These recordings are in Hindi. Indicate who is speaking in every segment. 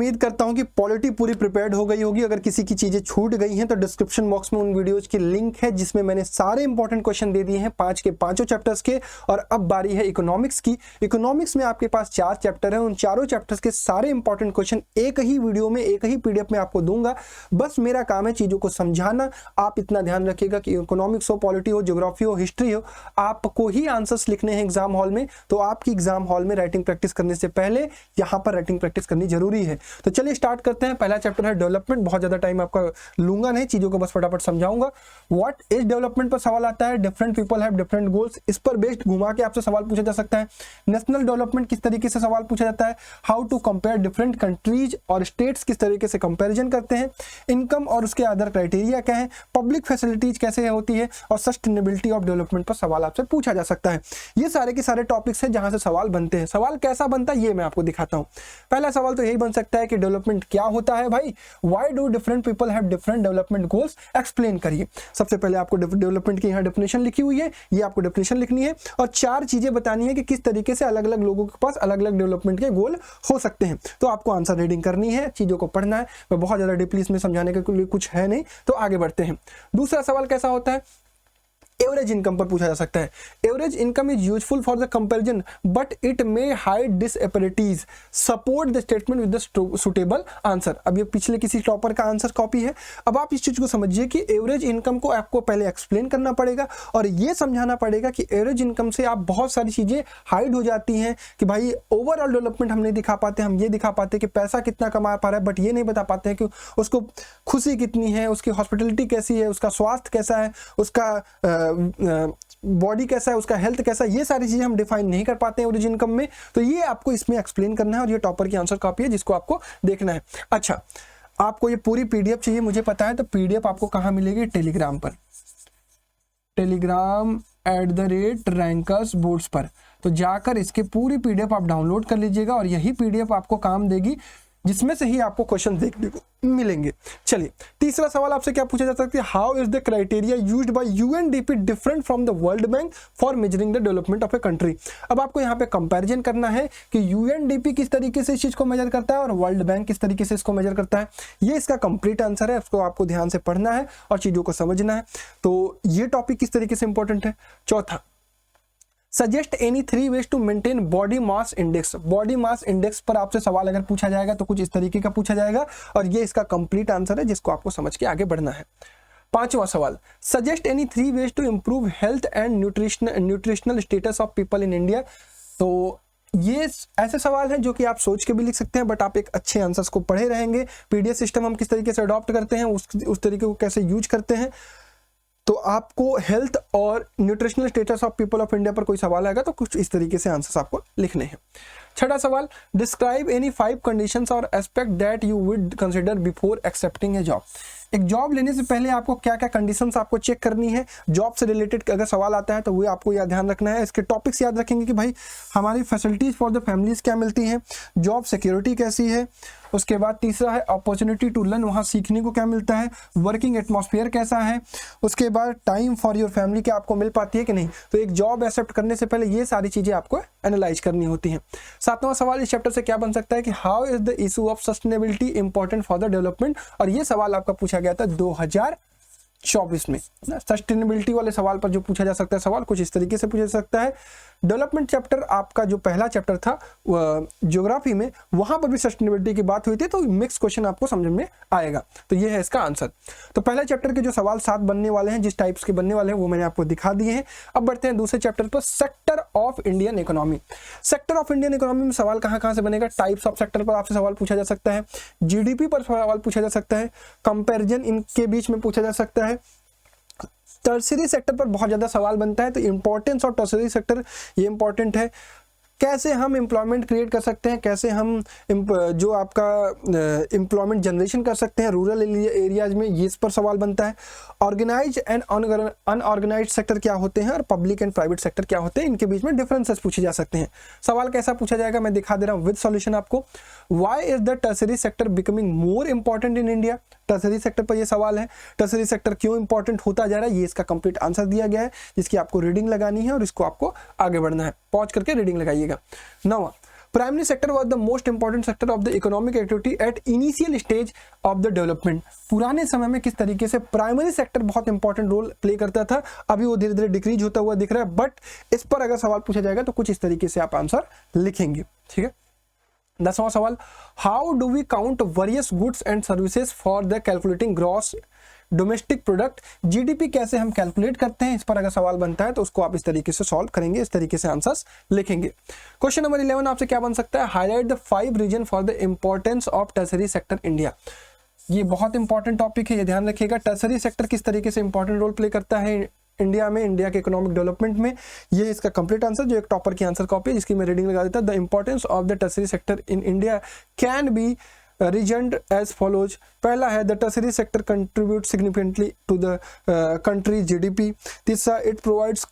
Speaker 1: उम्मीद करता हूं कि पॉलिटी पूरी प्रिपेयर्ड हो गई होगी। अगर किसी की चीजें छूट गई हैं तो डिस्क्रिप्शन बॉक्स में उन वीडियोज की लिंक है जिसमें मैंने सारे इंपॉर्टेंट क्वेश्चन दे दिए हैं 5 के 5 चैप्टर्स के। और अब बारी है इकोनॉमिक्स की। इकोनॉमिक्स में आपके पास 4 चैप्टर हैं, उन चारों चैप्टर्स के सारे इंपॉर्टेंट क्वेश्चन एक ही वीडियो में, एक ही पीडीएफ में आपको दूंगा। बस मेरा काम है चीजों को समझाना। आप इतना ध्यान रखिएगा कि इकोनॉमिक्स हो, पॉलिटी हो, ज्योग्राफी हो, हिस्ट्री हो, आपको ही आंसर्स लिखने हैं एग्जाम हॉल में। तो आपकी एग्जाम हॉल में राइटिंग प्रैक्टिस करने से पहले यहाँ पर राइटिंग प्रैक्टिस करनी जरूरी है। तो चलिए स्टार्ट करते हैं। पहला चैप्टर है डेवलपमेंट। बहुत ज्यादा टाइम आपका लूंगा नहीं, चीजों को बस फटाफट समझाऊंगा। व्हाट इज डेवलपमेंट पर सवाल आता है। Different people have different goals, इस पर बेस्ड घुमा के आपसे सवाल पूछा जा सकता है। नेशनल डेवलपमेंट किस तरीके से सवाल पूछा जाता है। How to compare different countries और स्टेट्स किस तरीके से कंपेरिजन करते हैं। इनकम और उसके अदर क्राइटेरिया क्या है। पब्लिक फैसिलिटीज कैसे होती है और सस्टेनेबिलिटी ऑफ डेवलपमेंट पर सवाल आपसे पूछा जा सकता है। ये सारे के सारे टॉपिक्स हैं जहां से सवाल बनते हैं। सवाल कैसा बनता है ये मैं आपको दिखाता हूं। पहला सवाल तो यही बन सकता है कि डेवलपमेंट क्या होता है भाई। Why do different people have different development goals, explain करिए। सबसे पहले आपको डेवलपमेंट की यहाँ डेफिनेशन लिखी हुई है, ये आपको डेफिनेशन लिखनी है और 4 चीजें बतानी है कि किस तरीके से अलग अलग लोगों के पास अलग अलग डेवलपमेंट के गोल हो सकते हैं। तो आपको आंसर रीडिंग करनी है, चीजों को पढ़ना है। मैं बहुत ज्यादा डीपली इसमें समझाने के लिए कुछ है नहीं, तो आगे बढ़ते हैं। दूसरा सवाल कैसा होता है। एवरेज इनकम पर पूछा जा सकता है। Average income is useful for the comparison but it may hide डिसएबिलिटीज, support the statement with the suitable answer. अब ये पिछले किसी टॉपर का आंसर कॉपी है। अब आप इस चीज को समझिए कि एवरेज इनकम को आपको पहले एक्सप्लेन करना पड़ेगा और ये समझाना पड़ेगा कि एवरेज इनकम से आप बहुत सारी चीजें हाइड हो जाती हैं कि भाई ओवरऑल डेवलपमेंट हम नहीं दिखा पाते। हम ये दिखा पाते कि पैसा कितना कमा पा रहा है, बट ये नहीं बता पाते हैं कि उसको खुशी कितनी है, उसकी हॉस्पिटलिटी कैसी है, उसका स्वास्थ्य कैसा है, उसका बॉडी कैसा है, उसका हेल्थ कैसा है। ये सारी चीजें हम डिफाइन नहीं कर पाते हैं एवरेज इनकम में। तो ये आपको इसमें एक्सप्लेन करना है और ये टॉपर की आंसर कॉपी है जिसको आपको देखना है। अच्छा, आपको ये पूरी पीडीएफ चाहिए मुझे पता है, तो पीडीएफ आपको कहां मिलेगी। टेलीग्राम पर, @rankers बोर्ड्स पर। तो जाकर इसके पूरी पीडीएफ आप डाउनलोड कर लीजिएगा और यही पीडीएफ आपको काम देगी जिसमें से ही आपको क्वेश्चन देखने को मिलेंगे। चलिए, तीसरा सवाल आपसे क्या पूछा जा सकता है। How is the criteria used by UNDP different from the world bank for measuring the development of a country. अब आपको यहाँ पे कंपैरिजन करना है कि यूएनडीपी किस तरीके से इस चीज को मेजर करता है और वर्ल्ड बैंक किस तरीके से इसको मेजर करता है। ये इसका कंप्लीट आंसर है, उसको आपको ध्यान से पढ़ना है और चीजों को समझना है। तो ये टॉपिक किस तरीके से इंपॉर्टेंट है। चौथा, suggest any 3 ways to maintain body mass index. Body mass index पर आपसे सवाल अगर पूछा जाएगा तो कुछ इस तरीके का पूछा जाएगा और ये इसका कंप्लीट आंसर है जिसको आपको समझ के आगे बढ़ना है। पांचवा सवाल, suggest any 3 ways to improve health and nutritional status of people in India. तो ये ऐसे सवाल हैं जो कि आप सोच के भी लिख सकते हैं, बट आप एक अच्छे आंसर्स को पढ़े रहेंगे। पीडीएफ सिस्टम हम किस तरीके से अडॉप्ट करते हैं, उस तरीके को कैसे यूज करते हैं। तो आपको हेल्थ और nutritional status of people of India पर कोई सवाल आएगा तो कुछ इस तरीके से आंसर्स आपको लिखने हैं। छठा सवाल, डिस्क्राइब एनी 5 कंडीशंस और aspect that you would consider before accepting A job. एक जॉब लेने से पहले आपको क्या क्या कंडीशंस आपको चेक करनी है। जॉब से रिलेटेड अगर सवाल आता है तो वो आपको याद ध्यान रखना है। इसके टॉपिक्स याद रखेंगे कि भाई हमारी फैसिलिटीज फॉर द फैमिलीज क्या मिलती हैं, जॉब सिक्योरिटी कैसी है। उसके बाद तीसरा है अपॉर्चुनिटी टू लर्न, वहाँ सीखने को क्या मिलता है। वर्किंग एटमॉस्फेयर कैसा है। उसके बाद टाइम फॉर योर फैमिली क्या आपको मिल पाती है कि नहीं। तो एक जॉब एक्सेप्ट करने से पहले ये सारी चीजें आपको एनालाइज करनी होती हैं। सातवां सवाल इस चैप्टर से क्या बन सकता है कि how is the issue of sustainability important for the development. और ये सवाल आपका पूछा गया था 2024 में। सस्टेनेबिलिटी वाले सवाल पर जो पूछा जा सकता है सवाल कुछ इस तरीके से पूछा जा सकता है। डेवलपमेंट चैप्टर आपका जो पहला चैप्टर था ज्योग्राफी में, वहां पर भी सस्टेनेबिलिटी की बात हुई थी, तो मिक्स क्वेश्चन आपको समझ में आएगा। तो ये है इसका आंसर। तो पहला चैप्टर के जो सवाल 7 बनने वाले हैं, जिस टाइप्स के बनने वाले हैं वो मैंने आपको दिखा दिए हैं। अब बढ़ते हैं दूसरे चैप्टर पर, sector of Indian economy. Sector of Indian economy में सवाल कहां से बनेगा। टाइप्स ऑफ सेक्टर पर आपसे सवाल पूछा जा सकता है, जीडीपी पर सवाल पूछा जा सकता है, कंपैरिजन इनके बीच में पूछा जा सकता है। टर्सरी सेक्टर पर बहुत ज्यादा सवाल बनता है, तो इंपॉर्टेंस ऑफ टर्सरी सेक्टर ये इंपॉर्टेंट है। कैसे हम एम्प्लॉयमेंट क्रिएट कर सकते हैं, कैसे हम जो आपका एम्प्लॉयमेंट जनरेशन कर सकते हैं रूरल एरियाज में, ये इस पर सवाल बनता है। ऑर्गेनाइज एंड अनऑर्गेनाइज्ड सेक्टर क्या होते हैं और पब्लिक एंड प्राइवेट सेक्टर क्या होते हैं, इनके बीच में डिफरेंसेस पूछे जा सकते हैं। सवाल कैसा पूछा जाएगा मैं दिखा दे रहा हूँ विद सॉल्यूशन आपको। Why is the tertiary sector becoming more important in India. Tertiary sector पर ये सवाल है, टर्सरी सेक्टर क्यों इंपॉर्टेंट होता जा रहा है, ये इसका कंप्लीट आंसर दिया गया है, जिसकी आपको रीडिंग लगानी है और इसको आपको आगे बढ़ना है। पॉज करके रीडिंग लगाइएगा। 9वां, primary sector was the most important sector of the economic activity at initial stage of the development. पुराने समय में किस तरीके से प्राइमरी सेक्टर बहुत इंपॉर्टेंट रोल प्ले करता था, अभी वो धीरे धीरे डिक्रीज होता हुआ दिख रहा है, बट इस पर अगर सवाल पूछा जाएगा तो कुछ इस तरीके से आप आंसर लिखेंगे। ठीक है, 10वां सवाल, how do we count various goods and services for the calculating gross domestic product. GDP कैसे हम कैलकुलेट करते हैं, इस पर अगर सवाल बनता है तो उसको आप इस तरीके से सॉल्व करेंगे, इस तरीके से आंसर्स लिखेंगे। क्वेश्चन नंबर 11 आपसे क्या बन सकता है, highlight the 5 reason for the importance of tertiary sector India. ये बहुत इंपॉर्टेंट टॉपिक है, ये ध्यान रखिएगा। टर्सरी सेक्टर किस तरीके से इंपॉर्टेंट रोल प्ले करता है इंडिया में, इंडिया के इकोनॉमिक डेवलपमेंट में। ये इसका कंप्लीट आंसर, जो एक टॉपर की आंसर कॉपी है जिसकी मैं रीडिंग लगा देता हूं। The importance of the tertiary sector in India can be reasoned as follows. पहला है the tertiary sector contribute significantly to the country GDP. तीसरा, it provides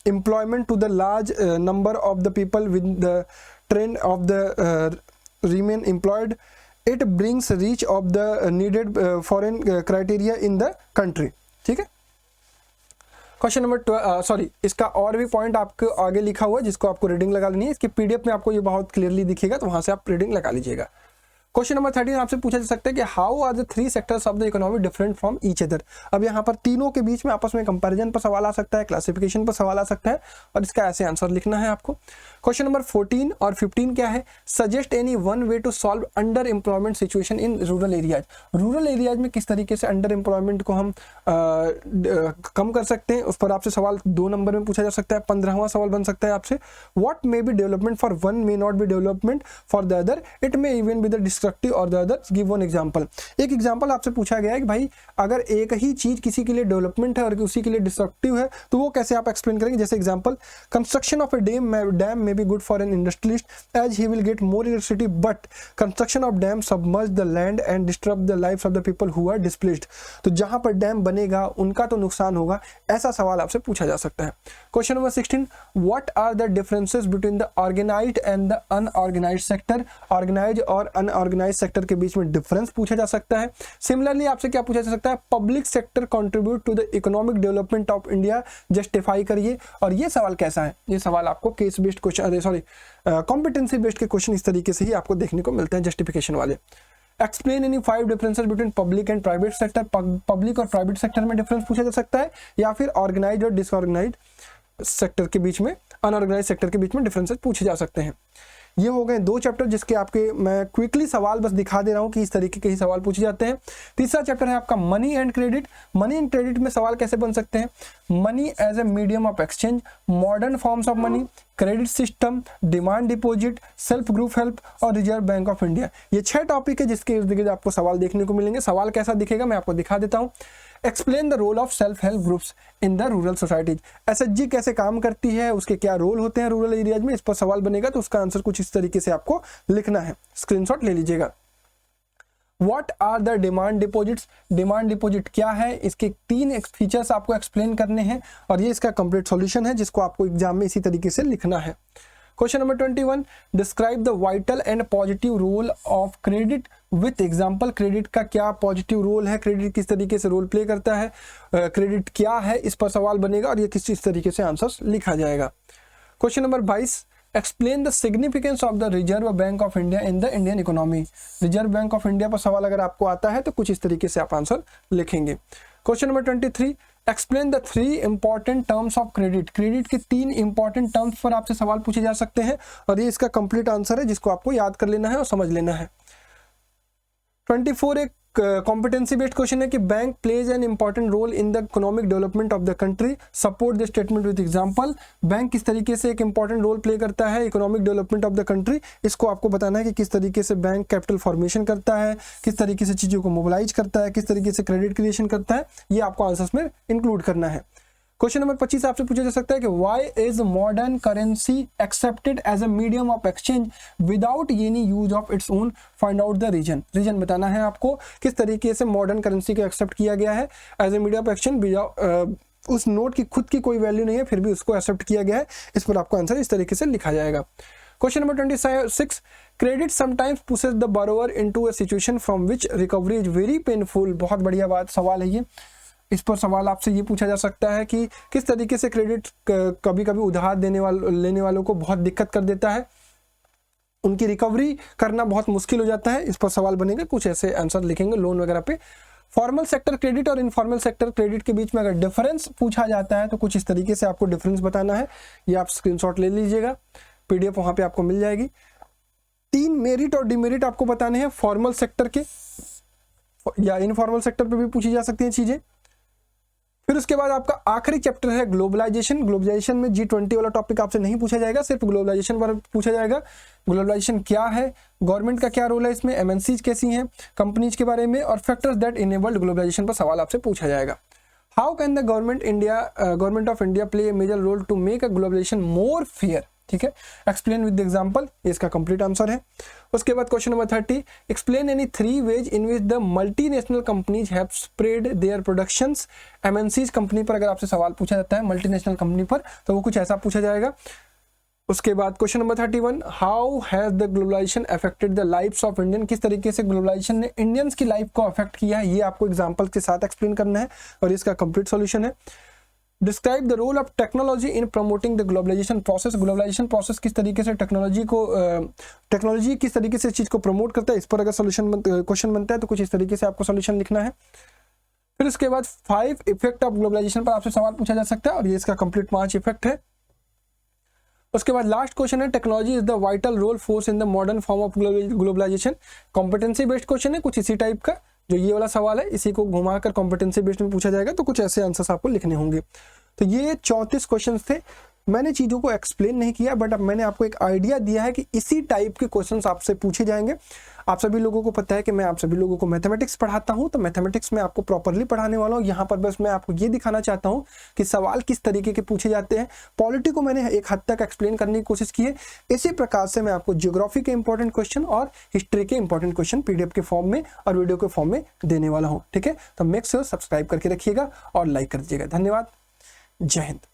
Speaker 1: employment to the large number of the people with the trend of the remain employed. It brings reach of the needed foreign criteria in the country. ठीक है, क्वेश्चन नंबर सॉरी, इसका और भी पॉइंट आपको आगे लिखा हुआ है जिसको आपको रीडिंग लगा लेनी है। इसके पीडीएफ में आपको ये बहुत क्लियरली दिखेगा, तो वहां से आप रीडिंग लगा लीजिएगा। क्वेश्चन नंबर 13 आपसे पूछा जा सकता है कि how are the 3 sectors of the economy different from each other. अब यहाँ पर तीनों के बीच में आपस में कंपैरिजन पर सवाल आ सकता है, क्लासिफिकेशन पर सवाल आ सकता है, और इसका ऐसे आंसर लिखना है आपको। क्वेश्चन नंबर 14 और 15 क्या है, suggest any one way to solve underemployment situation in rural areas. Rural areas में किस तरीके से अंडर एम्प्लॉयमेंट को हम कम कर सकते हैं, उस पर आपसे सवाल 2 नंबर में पूछा जा सकता है। 15वां सवाल बन सकता है आपसे, what may be development for one may not be development for the other, it may even be the destructive और the other, give one example. एक एग्जांपल आपसे पूछा गया है कि भाई अगर एक ही चीज किसी के लिए डेवलपमेंट है और किसी के लिए डिस्ट्रक्टिव है तो वो कैसे आप एक्सप्लेन करेंगे। जैसे example, construction of a dam may be good for an industrialist as he will get more electricity, but construction of dam submerge the land and disturb the lives of the people who are displaced. तो जहां पर डैम बनेगा उनका तो नुकसान होगा, ऐसा सवाल आपसे पूछा जा सकता है। Question number 16, what are the differences between the organised and the unorganised sector. Organised और अनऑर्गेनाइज्ड सेक्टर के बीच में डिफरेंस पूछा जा सकता है। सिमिलरली आपसे क्या पूछा जा सकता है, public sector contribute to the economic development of India, justify करिए। और ये सवाल कैसा है, ये सवाल आपको case based question, sorry competency based के क्वेश्चन इस तरीके से ही आपको देखने को मिलते हैं, जस्टिफिकेशन वाले। Explain any 5 differences between public and private sector. Public और प्राइवेट सेक्टर में डिफरेंस पूछा जा सकता है, या फिर ऑर्गेनाइज्ड और डिसऑर्गेनाइज्ड सेक्टर के बीच में, अनऑर्गेनाइज्ड सेक्टर के बीच में डिफरेंसेस पूछे जा सकते हैं। ये हो गए 2 चैप्टर जिसके आपके मैं क्विकली सवाल बस दिखा दे रहा हूँ कि इस तरीके के ही सवाल पूछे जाते हैं। तीसरा चैप्टर है आपका money and credit. Money and credit में सवाल कैसे बन सकते हैं, money as a medium of exchange, modern forms of money, credit system, demand deposit, self group help और रिजर्व बैंक ऑफ इंडिया। ये 6 टॉपिक है जिसके इर्द गिर्द आपको सवाल देखने को मिलेंगे। सवाल कैसा दिखेगा मैं आपको दिखा देता हूँ। Explain the role of self help groups in the rural societies. SHG कैसे काम करती है, उसके क्या रोल होते हैं रूरल एरियाज में, इस पर सवाल बनेगा तो उसका आंसर कुछ इस तरीके से आपको लिखना है, स्क्रीनशॉट ले लीजिएगा। What are the demand deposits. Demand deposit क्या है, इसके 3 फीचर्स आपको एक्सप्लेन करने हैं और ये इसका कंप्लीट सॉल्यूशन है जिसको आपको एग्जाम में इसी तरीके से लिखना है। Question number 21, describe the vital and positive role of credit with example. Credit का क्या पॉजिटिव रोल है, क्रेडिट किस तरीके से रोल प्ले करता है, क्रेडिट क्या है, इस पर सवाल बनेगा और ये किस तरीके से आंसर लिखा जाएगा। Question number 22, explain the significance of the reserve bank of India in the Indian economy. Reserve bank of India पर सवाल अगर आपको आता है तो कुछ इस तरीके से आप आंसर लिखेंगे। Question number 23, explain the 3 important terms of credit. Credit के 3 इंपॉर्टेंट टर्म्स पर आपसे सवाल पूछे जा सकते हैं और ये इसका कंप्लीट आंसर है जिसको आपको याद कर लेना है और समझ लेना है। 24 एक कॉम्पिटेंसी बेस्ड क्वेश्चन है कि bank plays an important role in the economic development of the country, support the statement with example. Bank किस तरीके से एक इंपॉर्टेंट रोल प्ले करता है economic development of the country, इसको आपको बताना है कि किस तरीके से बैंक कैपिटल फॉर्मेशन करता है, किस तरीके से चीजों को मोबिलाइज करता है, किस तरीके से क्रेडिट क्रिएशन करता है, ये आपको आंसर्स में इंक्लूड करना है। क्वेश्चन नंबर 25 आपसे पूछा जा सकता है कि why is modern currency accepted as a medium of exchange without any use of its own, find out the reason. Reason बताना है आपको किस तरीके से मॉडर्न करेंसी को एक्सेप्ट किया गया है as a medium of exchange. उस नोट की खुद की कोई वैल्यू नहीं है फिर भी उसको एक्सेप्ट किया गया है, इस पर आपको आंसर इस तरीके से लिखा जाएगा। Question number 26, credit sometimes pushes the borrower into a situation from which recovery is very painful. बहुत बढ़िया बात सवाल है ये, इस पर सवाल आपसे ये पूछा जा सकता है कि किस तरीके से क्रेडिट कभी कभी उधार लेने वालों को बहुत दिक्कत कर देता है। उनकी रिकवरी करना बहुत मुश्किल हो जाता है, इस पर सवाल बनेगा, कुछ ऐसे आंसर लिखेंगे लोन वगैरह पे। फॉर्मल सेक्टर क्रेडिट और इनफॉर्मल सेक्टर क्रेडिट के बीच में अगर डिफरेंस पूछा जाता है तो कुछ इस तरीके से आपको डिफरेंस बताना है, ये आप स्क्रीनशॉट ले लीजिएगा, पीडीएफ वहां पे आपको मिल जाएगी। 3 मेरिट और डिमेरिट आपको बताने हैं फॉर्मल सेक्टर के, या इनफॉर्मल सेक्टर पे भी पूछी जा सकती हैं चीजें। फिर उसके बाद आपका आखिरी चैप्टर है ग्लोबलाइजेशन। ग्लोबलाइजेशन में G20 वाला टॉपिक आपसे नहीं पूछा जाएगा, सिर्फ ग्लोबलाइजेशन पर पूछा जाएगा। ग्लोबलाइजेशन क्या है, गवर्नमेंट का क्या रोल है इसमें, एमएनसीज कैसी हैं, कंपनीज के बारे में, और फैक्टर्स दैट इनेबल्ड ग्लोबलाइजेशन पर सवाल आपसे पूछा जाएगा। How can the government of India play a major role to make a globalisation more fair, ठीक है, एक्सप्लेन विद एग्जांपल, ये इसका कंप्लीट आंसर है। उसके बाद question number 30, explain any 3 ways in which the multinational companies have spread their productions. MNCs company पर अगर आपसे सवाल पूछा जाता है मल्टीनेशनल कंपनी पर, तो वो कुछ ऐसा पूछा जाएगा। उसके बाद question number 31, how has the globalisation affected the lives of Indian, किस तरीके से ग्लोबलाइजेशन ने इंडियंस की लाइफ को अफेक्ट किया है, ये आपको एग्जांपल के साथ एक्सप्लेन करना है, और इसका कंप्लीट सॉल्यूशन है। Describe the role of technology in promoting the globalisation process, globalisation process किस तरीके से टेक्नोलॉजी किस तरीके से चीज को प्रमोट करता है, इस पर अगर क्वेश्चन बनता है तो कुछ इस तरीके से आपको सॉल्यूशन लिखना है। फिर उसके बाद 5 इफेक्ट ऑफ ग्लोबलाइजेशन पर आपसे सवाल पूछा जा सकता है, और ये इसका कंप्लीट 5 इफेक्ट है। उसके बाद लास्ट क्वेश्चन है technology is the vital role force in the modern form of globalisation. Competency based question है, कुछ इसी टाइप का, जो ये वाला सवाल है इसी को घुमाकर कॉम्पिटेंसी बेस्ड में पूछा जाएगा, तो कुछ ऐसे आंसर्स आपको लिखने होंगे। तो ये 34 क्वेश्चंस थे। मैंने चीज़ों को एक्सप्लेन नहीं किया, बट अब मैंने आपको एक आइडिया दिया है कि इसी टाइप के क्वेश्चंस आपसे पूछे जाएंगे। आप सभी लोगों को पता है कि मैं आप सभी लोगों को मैथमेटिक्स पढ़ाता हूं, तो मैथमेटिक्स में आपको प्रॉपरली पढ़ाने वाला हूं। यहाँ पर बस मैं आपको ये दिखाना चाहता हूं कि सवाल किस तरीके के पूछे जाते हैं। पॉलिटी को मैंने एक हद तक एक्सप्लेन करने की कोशिश की है, इसी प्रकार से मैं आपको ज्योग्राफी के इंपॉर्टेंट क्वेश्चन और हिस्ट्री के इंपॉर्टेंट क्वेश्चन पीडीएफ के फॉर्म में और वीडियो के फॉर्म में देने वाला हूँ, ठीक है। तो मेक श्योर सब्सक्राइब करके रखिएगा और लाइक कर दीजिएगा। धन्यवाद, जय हिंद।